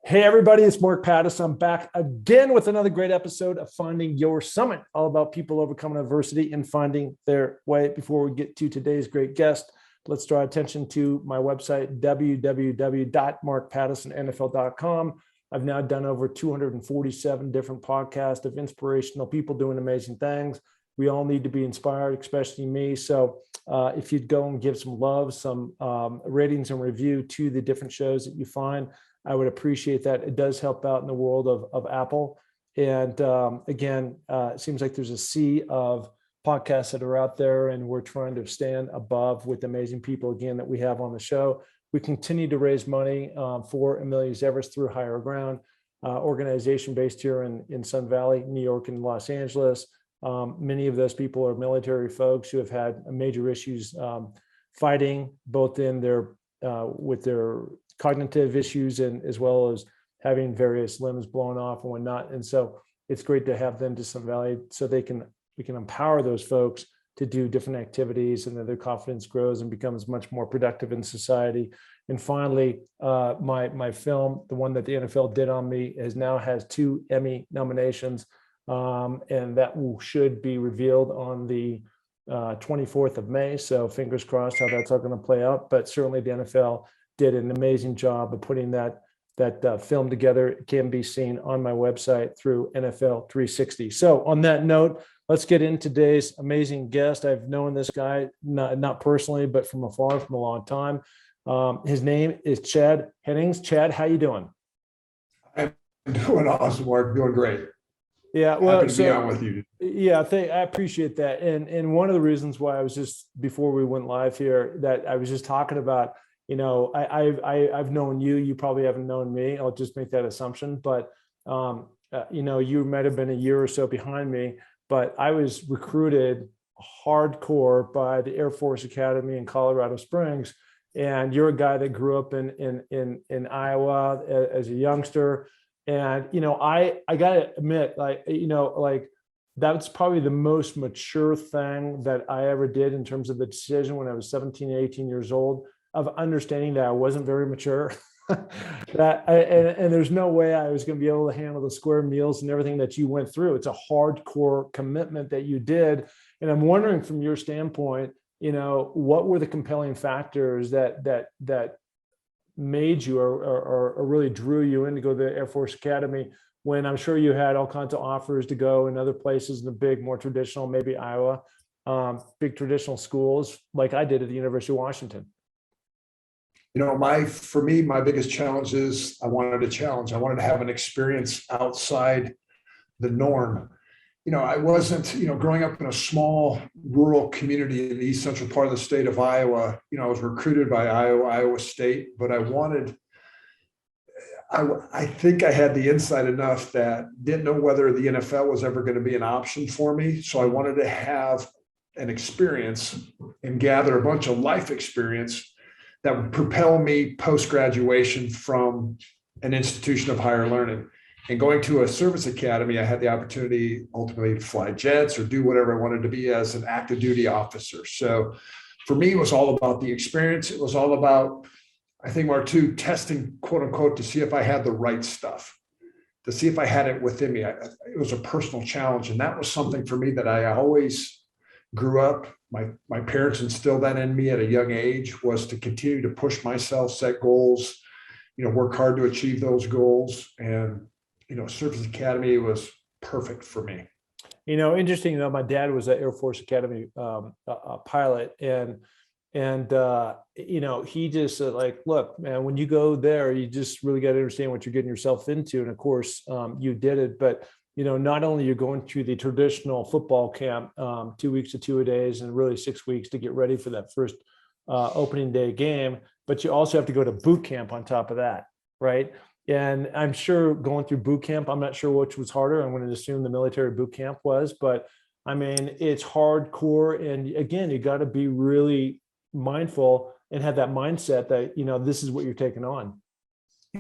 Hey, everybody, it's Mark Pattison. I'm back again with another great episode of Finding Your Summit, all about people overcoming adversity and finding their way. Before we get to today's great guest, let's draw attention to my website, www.markpattisonnfl.com. I've now done over 247 different podcasts of inspirational people doing amazing things. We all need to be inspired, especially me. So if you'd go and give some love, some ratings and review to the different shows that you find, I would appreciate that. It does help out in the world of Apple. And again, it seems like there's a sea of podcasts that are out there, and we're trying to stand above with amazing people, again, that we have on the show. We continue to raise money for Amelia's Everest through Higher Ground, organization based here in Sun Valley, New York, and Los Angeles. Many of those people are military folks who have had major issues fighting, both in their with their cognitive issues and as well as having various limbs blown off and whatnot. And so it's great to have them to Sun Valley so we can empower those folks to do different activities, and then their confidence grows and becomes much more productive in society. And finally, my film, the one that the NFL did on me, has 2 Emmy nominations, and that should be revealed on the 24th of May. So fingers crossed how that's all going to play out. But certainly the NFL did an amazing job of putting that film together. It can be seen on my website through NFL 360. So on that note, let's get into today's amazing guest. I've known this guy, not personally, but from afar, from a long time. His name is Chad Hennings. Chad, how you doing? I'm doing awesome, Mark. Doing great. Yeah, well, happy to be on with you. Yeah, I appreciate that. And one of the reasons why I was just, before we went live here, that I was just talking about, I've known you. You probably haven't known me. I'll just make that assumption. But you might have been a year or so behind me. But I was recruited hardcore by the Airforce Academy in Colorado Springs. And you're a guy that grew up in Iowa as a youngster. And, I got to admit, that's probably the most mature thing that I ever did in terms of the decision when I was 17, 18 years old, of understanding that I wasn't very mature, and there's no way I was going to be able to handle the square meals and everything that you went through. It's a hardcore commitment that you did. And I'm wondering, from your standpoint, what were the compelling factors that made you or really drew you in to go to the Air Force Academy, when I'm sure you had all kinds of offers to go in other places in the big, more traditional, maybe Iowa, big traditional schools, like I did at the University of Washington? For me, my biggest challenge is I wanted to have an experience outside the norm. I wasn't, growing up in a small rural community in the east central part of the state of Iowa. I was recruited by Iowa State, but I think I had the insight enough that didn't know whether the NFL was ever going to be an option for me. So I wanted to have an experience and gather a bunch of life experience that would propel me post-graduation from an institution of higher learning. And going to a service academy, I had the opportunity ultimately to fly jets or do whatever I wanted to be as an active duty officer. So for me, it was all about the experience. It was all about, I think, Mark, too, testing, quote unquote, to see if I had the right stuff, to see if I had it within me. It was a personal challenge. And that was something for me that I always grew up. My parents instilled that in me at a young age, was to continue to push myself, set goals, work hard to achieve those goals. And, Service Academy was perfect for me. Interesting, my dad was an Air Force Academy pilot, and he just said, look, man, when you go there, you just really got to understand what you're getting yourself into. And of course, you did it, but not only you're going through the traditional football camp, 2 weeks to 2-a-days, and really 6 weeks to get ready for that first opening day game, but you also have to go to boot camp on top of that, right? And I'm sure going through boot camp, I'm not sure which was harder. I'm going to assume the military boot camp was, but I mean, it's hardcore. And again, you got to be really mindful and have that mindset that, this is what you're taking on.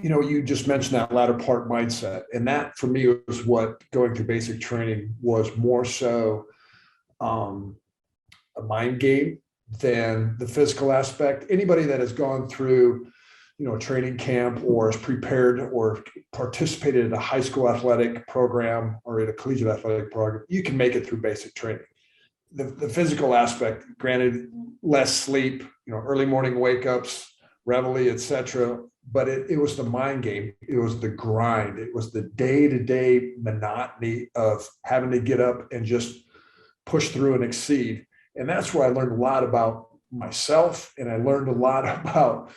You just mentioned that latter part, mindset. And that for me was what going through basic training was more so a mind game than the physical aspect. Anybody that has gone through a training camp or is prepared or participated in a high school athletic program or in a collegiate athletic program, you can make it through basic training. The physical aspect, granted, less sleep, early morning wake ups, reveille, etc. But it was the mind game. It was the grind. It was the day-to-day monotony of having to get up and just push through and exceed. And that's where I learned a lot about myself, and I learned a lot about,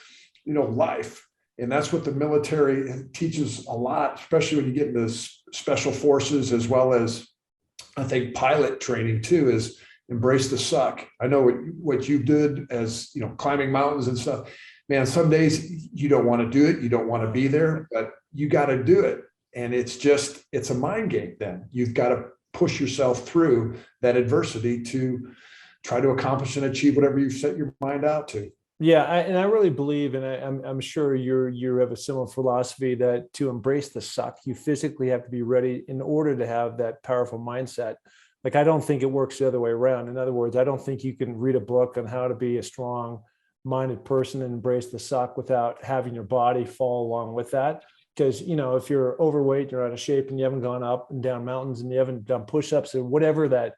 life. And that's what the military teaches a lot, especially when you get into special forces, as well as I think pilot training too, is embrace the suck. I know what you did as, climbing mountains and stuff. Man, some days you don't want to do it. You don't want to be there, but you got to do it. And it's a mind game then. You've got to push yourself through that adversity to try to accomplish and achieve whatever you've set your mind out to. Yeah, I really believe, and I'm sure you have a similar philosophy, that to embrace the suck, you physically have to be ready in order to have that powerful mindset. Like, I don't think it works the other way around. In other words, I don't think you can read a book on how to be a strong-minded person and embrace the suck without having your body fall along with that. Because, if you're overweight, you're out of shape, and you haven't gone up and down mountains, and you haven't done push-ups or whatever that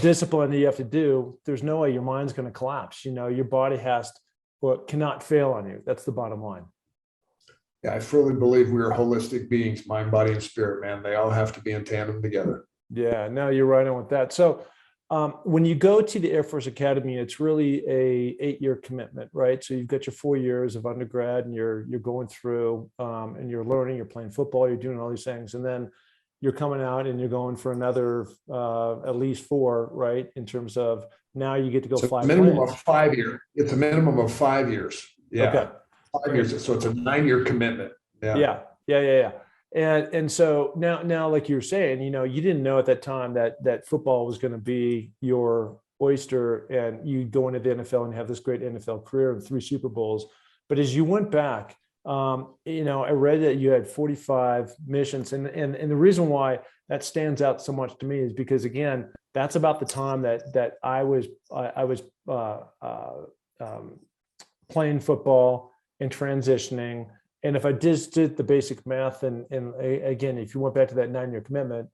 discipline that you have to do, there's no way your mind's going to collapse. Your body cannot fail on you. That's the bottom line. Yeah, I fully believe we are holistic beings, mind, body, and spirit, man. They all have to be in tandem together. Yeah, no, you're right on with that. So when you go to the Air Force Academy, it's really a 8-year commitment, right? So you've got your 4 years of undergrad, and you're going through and you're learning, you're playing football, you're doing all these things. And then you're coming out and you're going for another at least 4, right? In terms of now you get to go so fly. Minimum of 5 years. It's a minimum of 5 years. Yeah. Okay. 5 years. So it's a 9-year commitment. Yeah. Yeah. And so now, like you were saying, you didn't know at that time that football was going to be your oyster, and you go into the NFL and have this great NFL career and 3 Super Bowls. But as you went back, I read that you had 45 missions, and the reason why that stands out so much to me is because, again, that's about the time that I was playing football and transitioning. And if I just did the basic math, and again, if you went back to that 9-year commitment,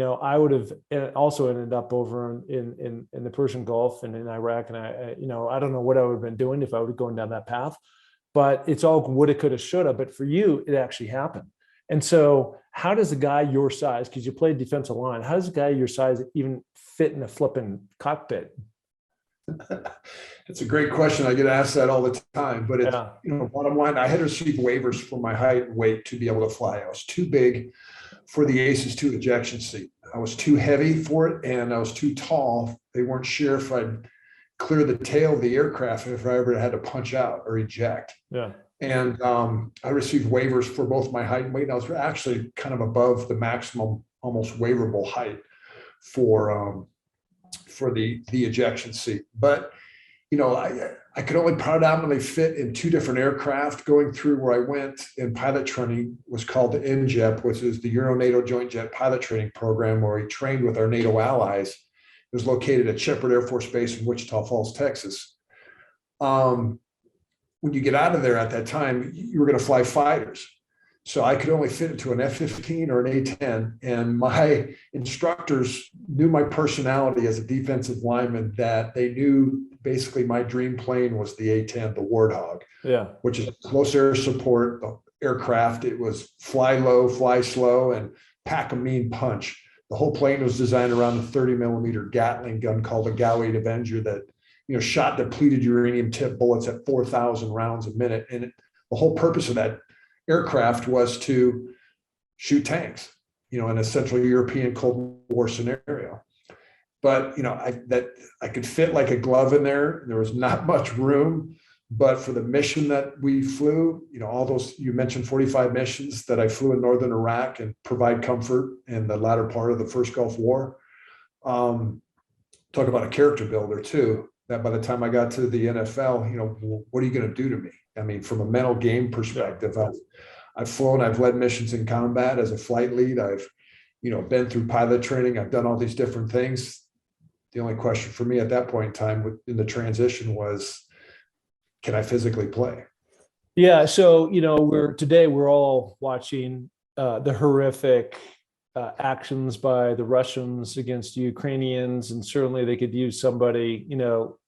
I would have also ended up over in the Persian Gulf and in Iraq, and I don't know what I would have been doing if I would have gone down that path. But it's all woulda, coulda, shoulda. But for you, it actually happened. And so how does a guy your size, because you played defensive line, how does a guy your size even fit in a flipping cockpit? It's a great question. I get asked that all the time. But it's, bottom line, I had to receive waivers for my height and weight to be able to fly. I was too big for the ACES 2 ejection seat. I was too heavy for it, and I was too tall. They weren't sure if I'd clear the tail of the aircraft if I ever had to punch out or eject. Yeah. And I received waivers for both my height and weight. And I was actually kind of above the maximum, almost waiverable height for the ejection seat. But I could only predominantly fit in 2 different aircraft. Going through where I went in pilot training was called the NJEP, which is the Euro-NATO Joint Jet Pilot Training Program, where we trained with our NATO allies. It was located at Shepherd Air Force Base in Wichita Falls, Texas. When you get out of there at that time, you were going to fly fighters. So I could only fit into an F-15 or an A-10. And my instructors knew my personality as a defensive lineman, that they knew basically my dream plane was the A-10, the Warthog, which is close air support aircraft. It was fly low, fly slow, and pack a mean punch. The whole plane was designed around a 30-millimeter Gatling gun called a Gal-8 Avenger that, shot depleted uranium tip bullets at 4,000 rounds a minute. And the whole purpose of that aircraft was to shoot tanks, in a Central European Cold War scenario. But, I could fit like a glove in there. There was not much room, but for the mission that we flew, all those, you mentioned 45 missions that I flew in Northern Iraq and provide comfort in the latter part of the first Gulf War. Talk about a character builder too, that by the time I got to the NFL, what are you going to do to me? I mean, from a mental game perspective, I've flown, I've led missions in combat as a flight lead. I've, been through pilot training. I've done all these different things. The only question for me at that point in time in the transition was, can I physically play? Yeah. So, we're all watching the horrific actions by the Russians against the Ukrainians, and certainly they could use somebody,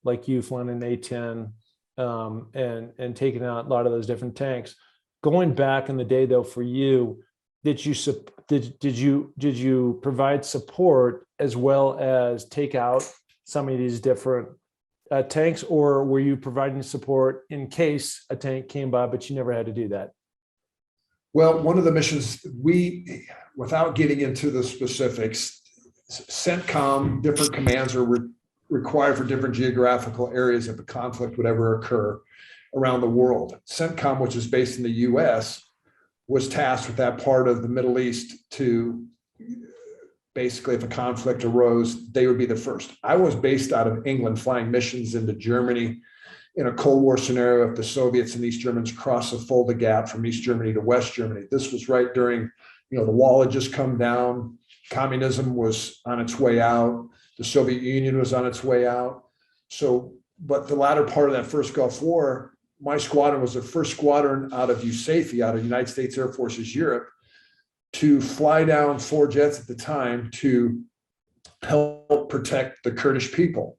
like you flying an A-10 and taking out a lot of those different tanks. Going back in the day, though, for you, did you provide support as well as take out some of these different tanks, or were you providing support in case a tank came by, but you never had to do that? Well, one of the missions without getting into the specifics, CENTCOM, different commands are required for different geographical areas if a conflict would ever occur around the world. CENTCOM, which is based in the US, was tasked with that part of the Middle East to basically, if a conflict arose, they would be the first. I was based out of England, flying missions into Germany in a Cold War scenario if the Soviets and East Germans crossed the Fulda Gap from East Germany to West Germany. This was right during, the wall had just come down. Communism was on its way out. The Soviet Union was on its way out. So, but the latter part of that first Gulf War, my squadron was the first squadron out of USAFE, out of United States Air Forces Europe, to fly down 4 jets at the time to help protect the Kurdish people.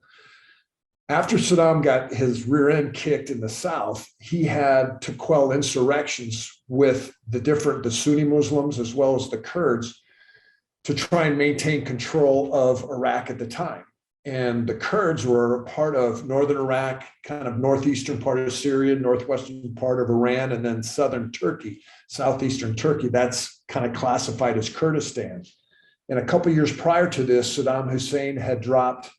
After Saddam got his rear end kicked in the south, he had to quell insurrections with the Sunni Muslims as well as the Kurds to try and maintain control of Iraq at the time. And the Kurds were part of northern Iraq, kind of northeastern part of Syria, northwestern part of Iran, and then southern Turkey, southeastern Turkey. That's kind of classified as Kurdistan. And a couple of years prior to this, Saddam Hussein had dropped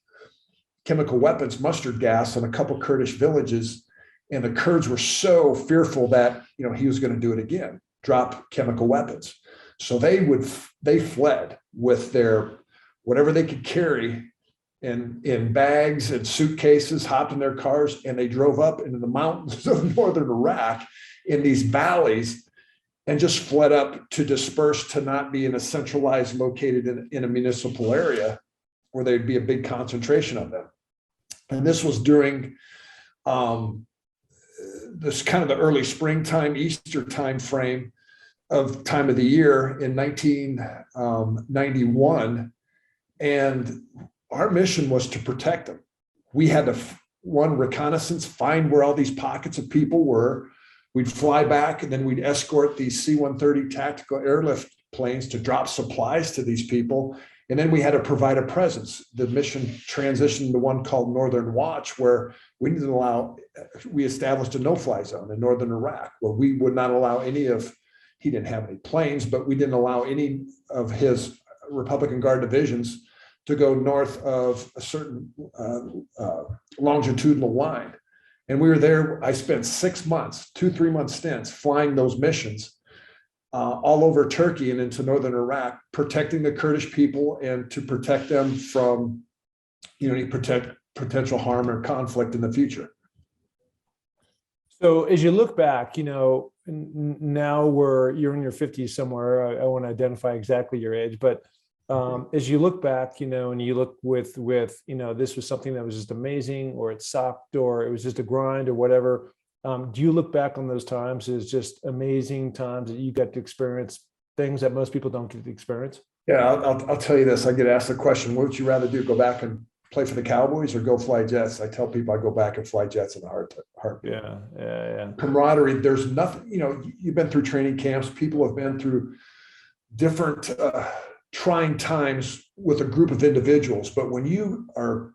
chemical weapons, mustard gas, on a couple of Kurdish villages. And the Kurds were so fearful that he was going to do it again, drop chemical weapons. So they fled with their whatever they could carry in bags and suitcases, hopped in their cars, and they drove up into the mountains of northern Iraq in these valleys and just fled up to disperse, to not be in a centralized, located in a municipal area where there'd be a big concentration of them. And this was during this kind of the early springtime, Easter time frame of time of the year in 1991. And our mission was to protect them. We had to, one, reconnaissance, find where all these pockets of people were. We'd fly back, and then we'd escort these C-130 tactical airlift planes to drop supplies to these people. And then we had to provide a presence. The mission transitioned to one called Northern Watch, where we established a no-fly zone in northern Iraq, where we would not allow he didn't have any planes, but we didn't allow any of his Republican Guard divisions to go north of a certain longitudinal line. And we were there. I spent 6 months, 2-3 month stints flying those missions all over Turkey and into northern Iraq, protecting the Kurdish people and to protect them from, potential harm or conflict in the future. So as you look back, now you're in your 50s somewhere. I want to identify exactly your age, but as you look back, and you look with, this was something that was just amazing, or it sucked, or it was just a grind, or whatever. Do you look back on those times as just amazing times that you got to experience things that most people don't get to experience? Yeah, I'll tell you this. I get asked the question, what would you rather do? Go back and play for the Cowboys or go fly jets? I tell people I go back and fly jets in a heartbeat. Yeah. Camaraderie. There's nothing, you've been through training camps. People have been through different trying times with a group of individuals. But when you are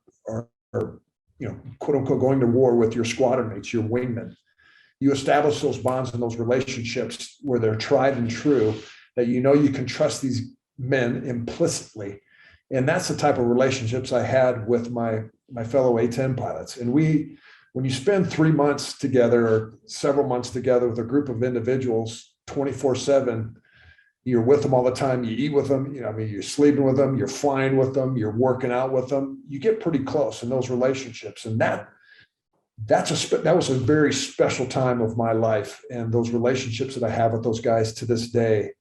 quote unquote, going to war with your squadron mates, your wingmen, you establish those bonds and those relationships where they're tried and true, that you can trust these men implicitly. And that's the type of relationships I had with my fellow A-10 pilots. And when you spend 3 months together or several months together with a group of individuals 24/7, you're with them all the time, you eat with them, you're sleeping with them, you're flying with them, you're working out with them, you get pretty close in those relationships. And that was a very special time of my life. And those relationships that I have with those guys to this day,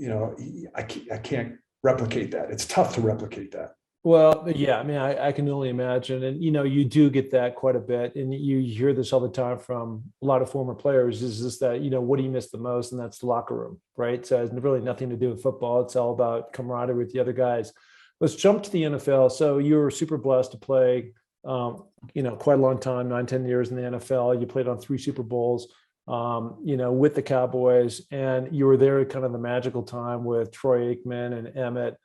I can't replicate that. It's tough to replicate that. Well, yeah, I mean, I can only imagine. And, you do get that quite a bit. And you hear this all the time from a lot of former players is just that, what do you miss the most? And that's the locker room, right? So it's really nothing to do with football. It's all about camaraderie with the other guys. Let's jump to the NFL. So you were super blessed to play, quite a long time, 9, 10 years in the NFL. You played on 3 Super Bowls, with the Cowboys. And you were there at kind of the magical time with Troy Aikman and Emmett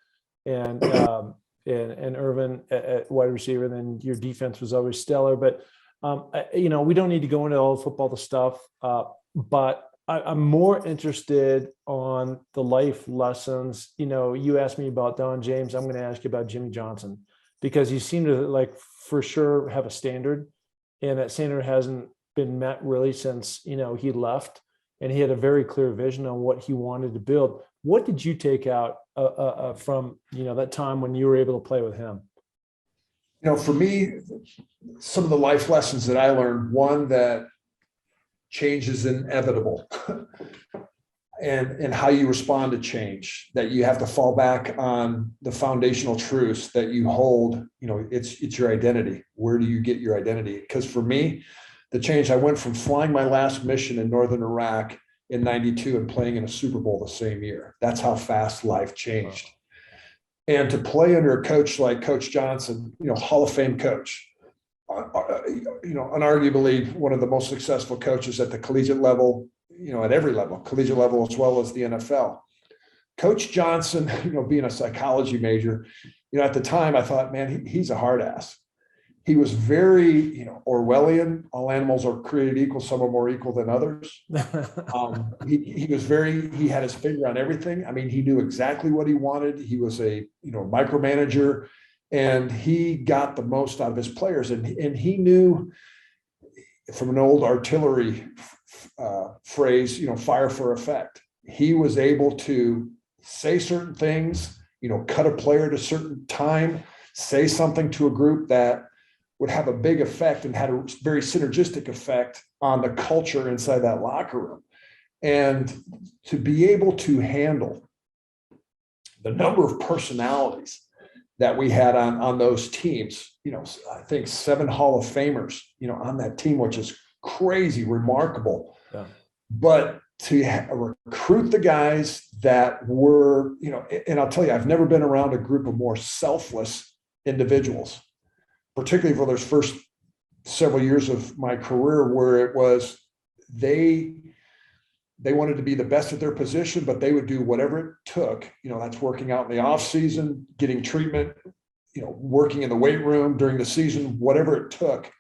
and Irvin at wide receiver. And then your defense was always stellar. But we don't need to go into all the football stuff. But I'm more interested on the life lessons. You asked me about Don James. I'm going to ask you about Jimmy Johnson, because you seem to for sure have a standard, and that standard hasn't been met really since he left, and he had a very clear vision on what he wanted to build. What did you take out from that time when you were able to play with him? For me, some of the life lessons that I learned, one, that change is inevitable, and how you respond to change, that you have to fall back on the foundational truths that you hold. It's your identity. Where do you get your identity? Because for me, the change, I went from flying my last mission in northern Iraq in 92 and playing in a Super Bowl the same year. That's how fast life changed. And to play under a coach like Coach Johnson, Hall of Fame coach, unarguably one of the most successful coaches at the collegiate level, at every level, collegiate level as well as the NFL. Coach Johnson, being a psychology major, at the time I thought, man, he's a hard ass. He was very, Orwellian. All animals are created equal. Some are more equal than others. He had his finger on everything. I mean, he knew exactly what he wanted. He was a, micromanager, and he got the most out of his players. And he knew, from an old artillery phrase, fire for effect. He was able to say certain things, cut a player at a certain time, say something to a group that would have a big effect and had a very synergistic effect on the culture inside that locker room. And to be able to handle the number of personalities that we had on those teams, I think 7 Hall of Famers, on that team, which is crazy, remarkable. Yeah. But to recruit the guys that were, and I'll tell you, I've never been around a group of more selfless individuals, particularly for those first several years of my career, where it was they wanted to be the best at their position, but they would do whatever it took. That's working out in the off season, getting treatment, working in the weight room during the season, whatever it took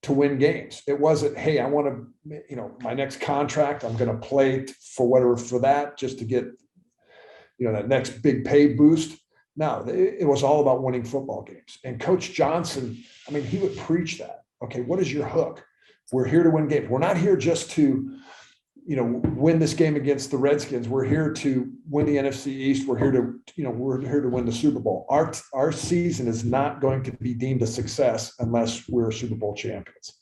to win games. It wasn't, hey, I want to, my next contract, I'm going to play for that just to get, that next big pay boost. No, it was all about winning football games. And Coach Johnson, I mean, he would preach that. Okay, what is your hook? We're here to win games. We're not here just to, win this game against the Redskins. We're here to win the NFC East. We're here to, we're here to win the Super Bowl. Our season is not going to be deemed a success unless we're Super Bowl champions.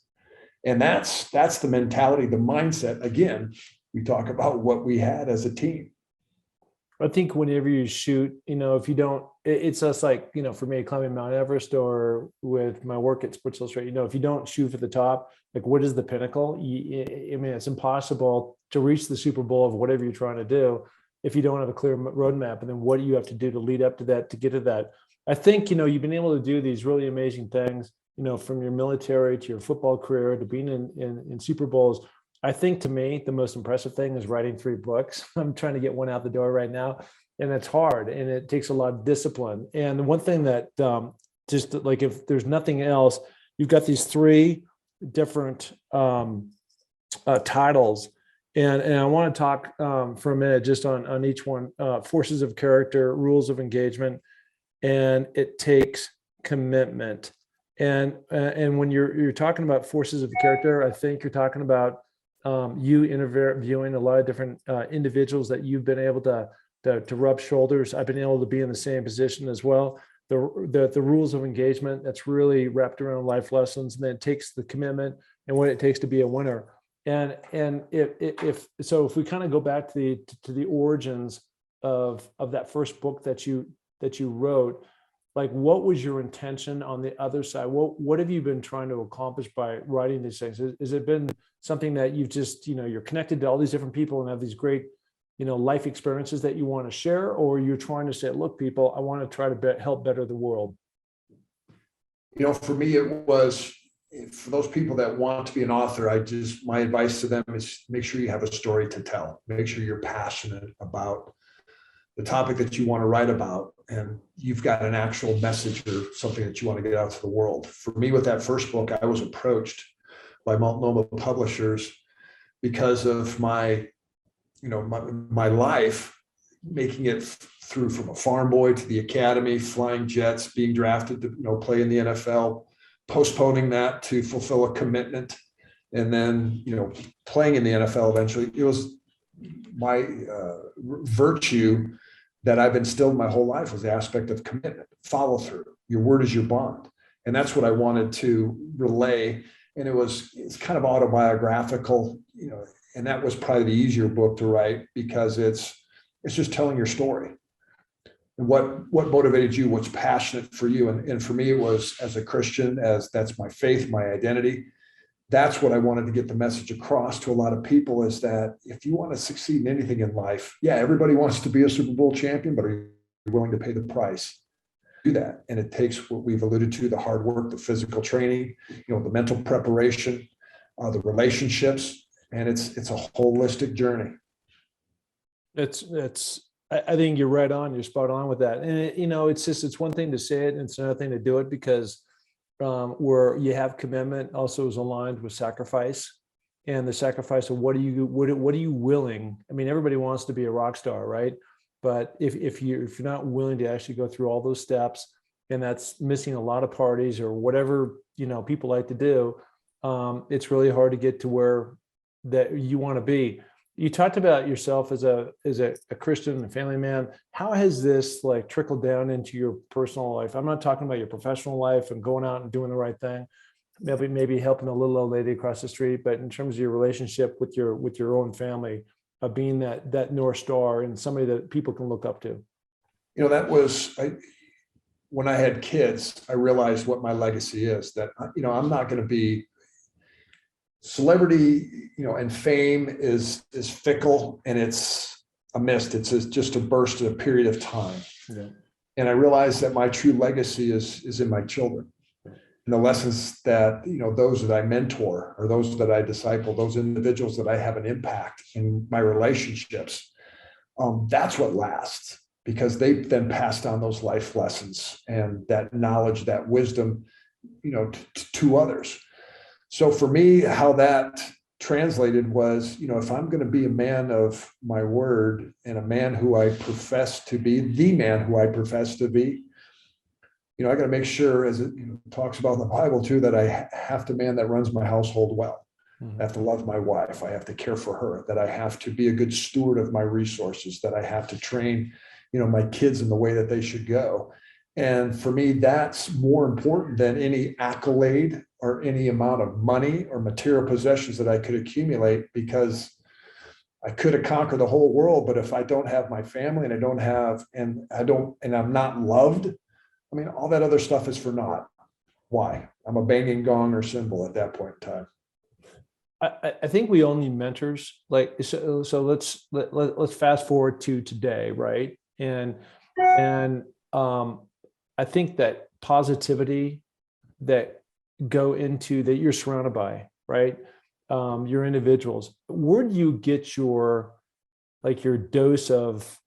And that's the mentality, the mindset. Again, we talk about what we had as a team. I think whenever you shoot, if you don't, it's just like, for me, climbing Mount Everest or with my work at Sports Illustrated, if you don't shoot for the top, like what is the pinnacle? I mean, it's impossible to reach the Super Bowl of whatever you're trying to do if you don't have a clear roadmap. And then what do you have to do to lead up to that, to get to that? I think, you've been able to do these really amazing things, from your military to your football career to being in Super Bowls. I think, to me, the most impressive thing is writing 3 books. I'm trying to get one out the door right now, and it's hard, and it takes a lot of discipline. And the one thing that just like, if there's nothing else, you've got these 3 different titles, and I want to talk for a minute just on each one. Forces of character, rules of engagement, and it takes commitment. And when you're talking about forces of character, I think you're talking about you interviewing a lot of different individuals that you've been able to rub shoulders. I've been able to be in the same position as well. The rules of engagement, that's really wrapped around life lessons, and then it takes the commitment and what it takes to be a winner. And if we kind of go back to the origins of that first book that you wrote, like, what was your intention on the other side? What have you been trying to accomplish by writing these things? Has it been something that you've just, you're connected to all these different people and have these great, life experiences that you want to share, or you're trying to say, look, people, I want to try to help better the world? For me, it was, for those people that want to be an author, my advice to them is make sure you have a story to tell. Make sure you're passionate about the topic that you want to write about, and you've got an actual message or something that you want to get out to the world. For me, with that first book, I was approached by Multnomah publishers because of my life, making it through from a farm boy to the academy, flying jets, being drafted to play in the NFL, postponing that to fulfill a commitment, and then playing in the NFL eventually. It was my virtue that I've instilled my whole life, was the aspect of commitment, follow through. Your word is your bond. And that's what I wanted to relay. And it's kind of autobiographical, and that was probably the easier book to write, because it's just telling your story and what motivated you, what's passionate for you. And for me, it was, as a Christian, as that's my faith, my identity. That's what I wanted to get the message across to a lot of people, is that if you want to succeed in anything in life, everybody wants to be a Super Bowl champion, but are you willing to pay the price? Do that. And it takes what we've alluded to, the hard work, the physical training, the mental preparation, the relationships, and it's a holistic journey. I think you're right on. You're spot on with that. And it's one thing to say it, and it's another thing to do it, because where you have commitment also is aligned with sacrifice, and the sacrifice of what are you willing? I mean, everybody wants to be a rock star, right? But if you're not willing to actually go through all those steps, and that's missing a lot of parties or whatever, people like to do, it's really hard to get to where that you want to be. You talked about yourself as a Christian and family man. How has this trickled down into your personal life? I'm not talking about your professional life and going out and doing the right thing, maybe helping a little old lady across the street, but in terms of your relationship with your own family, of being that North Star and somebody that people can look up to. That was, when I had kids, I realized what my legacy is, that, I'm not going to be celebrity, and fame is fickle, and it's a mist. It's just a burst in a period of time. Yeah. And I realized that my true legacy is in my children, and the lessons that, those that I mentor, or those that I disciple, those individuals that I have an impact in my relationships. That's what lasts, because they then passed on those life lessons and that knowledge, that wisdom, to others. So for me, how that translated was, if I'm going to be a man of my word, and a man who I profess to be, the man who I profess to be, I got to make sure, as it talks about in the Bible too, that I have to man that runs my household well. Mm-hmm. I have to love my wife. I have to care for her, that I have to be a good steward of my resources, that I have to train, my kids in the way that they should go. And for me, that's more important than any accolade or any amount of money or material possessions that I could accumulate, because I could have conquered the whole world, but if I don't have my family, and I'm not loved, I mean, all that other stuff is for naught. Why? I'm a banging gong or cymbal at that point in time. I think we all need mentors. So let's fast forward to today, right? And I think that positivity that go into that you're surrounded by, right? Your individuals. Where do you get your dose of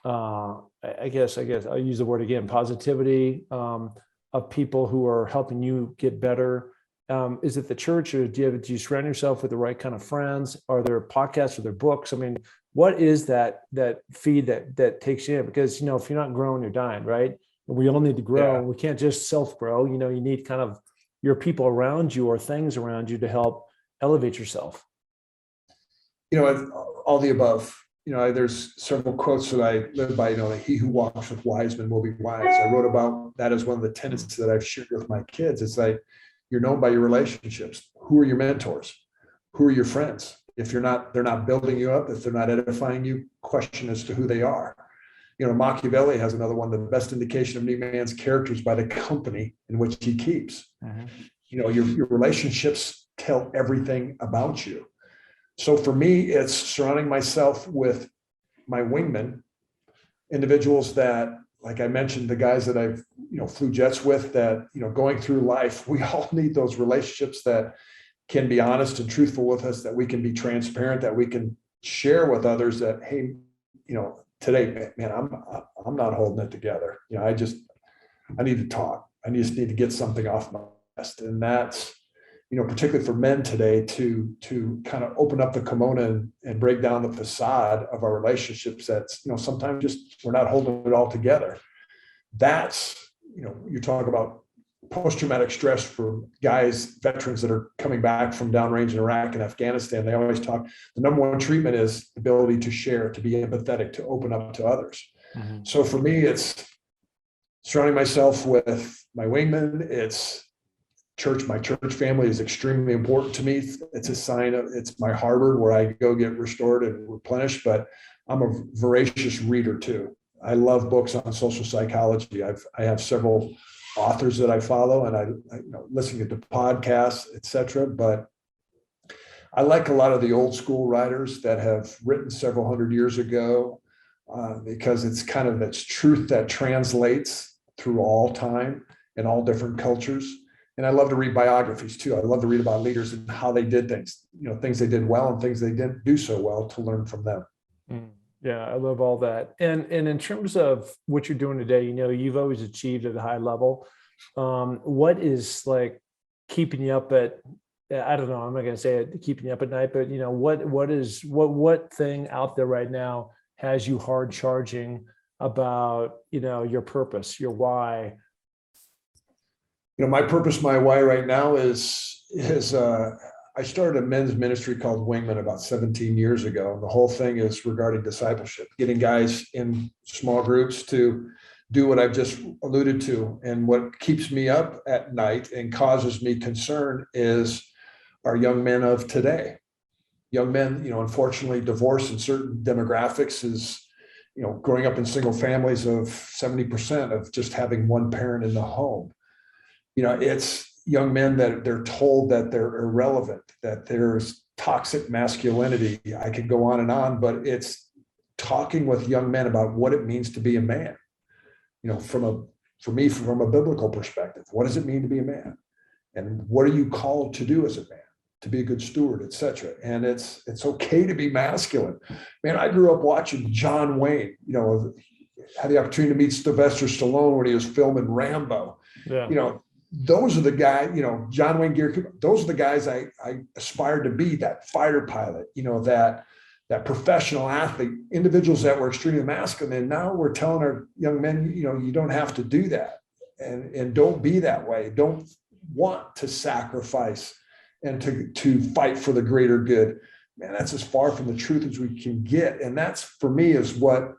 I guess I'll use the word again, positivity, of people who are helping you get better? Is it the church, or do you surround yourself with the right kind of friends? Are there podcasts, are there books? I mean, what is that feed that takes you in? Because, if you're not growing, you're dying, right? And we all need to grow. Yeah. We can't just self-grow. You need kind of your people around you or things around you to help elevate yourself. All the above. There's several quotes that I live by, he who walks with wise men will be wise. I wrote about that as one of the tenets that I've shared with my kids. It's like, you're known by your relationships. Who are your mentors? Who are your friends? If they're not building you up, if they're not edifying you, question as to who they are. Machiavelli has another one. The best indication of any man's character is by the company in which he keeps. Mm-hmm. Your relationships tell everything about you. So for me, it's surrounding myself with my wingmen, individuals that, like I mentioned, the guys that I've, flew jets with, that, going through life, we all need those relationships that can be honest and truthful with us, that we can be transparent, that we can share with others that, hey, today, man, I'm not holding it together. I need to talk. I just need to get something off my chest. And that's, particularly for men today, to kind of open up the kimono and break down the facade of our relationships. That's, sometimes just, we're not holding it all together. That's, you talk about post-traumatic stress for guys, veterans that are coming back from downrange in Iraq and Afghanistan. They always talk, the number one treatment is the ability to share, to be empathetic, to open up to others. Mm-hmm. So for me, it's surrounding myself with my wingmen. It's church. My church family is extremely important to me. It's a sign of, it's my harbor where I go get restored and replenished, but I'm a voracious reader too. I love books on social psychology. I have several authors that I follow, and I listening to podcasts, etc. But I like a lot of the old school writers that have written several hundred years ago, because it's kind of that's truth that translates through all time and all different cultures. And I love to read biographies too. I love to read about leaders and how they did things, things they did well and things they didn't do so well, to learn from them. Yeah, I love all that. And in terms of what you're doing today, you've always achieved at a high level. What is like keeping you up at, I don't know, I'm not going to say it, keeping you up at night, but what thing out there right now has you hard charging about, your purpose, your why? My purpose, my why right now is I started a men's ministry called Wingman about 17 years ago. And the whole thing is regarding discipleship, getting guys in small groups to do what I've just alluded to. And what keeps me up at night and causes me concern is our young men of today. Young men, unfortunately, divorce in certain demographics is, growing up in single families of 70% of just having one parent in the home. It's young men that they're told that they're irrelevant, that there's toxic masculinity. I could go on, but it's talking with young men about what it means to be a man. From a biblical perspective, what does it mean to be a man? And what are you called to do as a man? To be a good steward, etc. And it's okay to be masculine. Man, I grew up watching John Wayne, had the opportunity to meet Sylvester Stallone when he was filming Rambo. Yeah. Those are the guys, John Wayne, Gary Cooper, those are the guys I aspired to be, that fighter pilot, that professional athlete, individuals that were extremely masculine. And now we're telling our young men, you don't have to do that, and don't be that way. Don't want to sacrifice and to fight for the greater good. Man, that's as far from the truth as we can get. And that's, for me, is what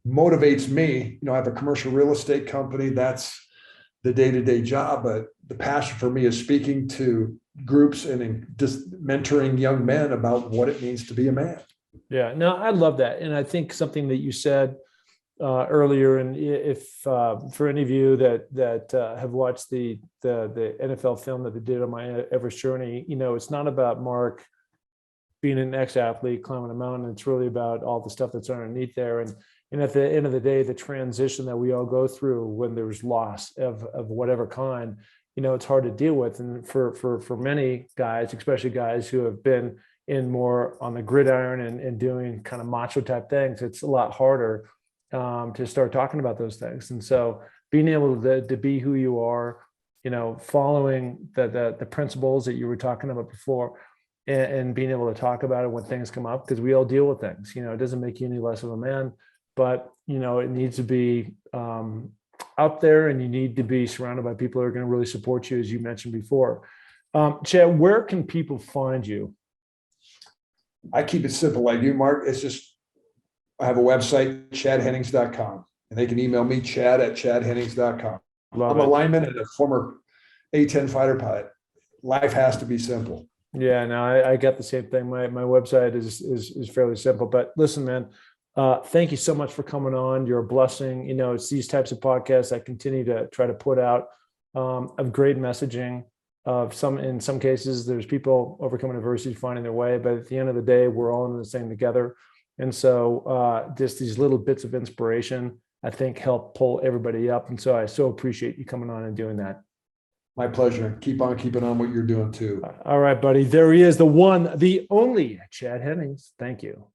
motivates me. I have a commercial real estate company. That's the day-to-day job, but the passion for me is speaking to groups and just mentoring young men about what it means to be a man. Yeah, no, I love that. And I think something that you said earlier, and if for any of you that have watched the NFL film that they did on my Everest journey, it's not about Mark being an ex-athlete climbing a mountain. It's really about all the stuff that's underneath there. And at the end of the day, the transition that we all go through when there's loss of whatever kind, it's hard to deal with. And for many guys, especially guys who have been in more on the gridiron and doing kind of macho type things, it's a lot harder to start talking about those things. And so being able to be who you are, following the principles that you were talking about before, and being able to talk about it when things come up, because we all deal with things. It doesn't make you any less of a man. But, it needs to be out there, and you need to be surrounded by people who are going to really support you, as you mentioned before. Chad, where can people find you? I keep it simple like you, Mark. It's just, I have a website, chadhennings.com, and they can email me, chad@chadhennings.com. I'm a lineman and a former A-10 fighter pilot. Life has to be simple. Yeah, no, I got the same thing. My website is fairly simple. But listen, man, Thank you so much for coming on. You're a blessing. It's these types of podcasts I continue to try to put out of great messaging. In some cases, there's people overcoming adversity, finding their way, but at the end of the day, we're all in the same together. And so just these little bits of inspiration, I think, help pull everybody up. And so I so appreciate you coming on and doing that. My pleasure. Keep on keeping on what you're doing too. All right, buddy. There he is, the one, the only Chad Hennings. Thank you.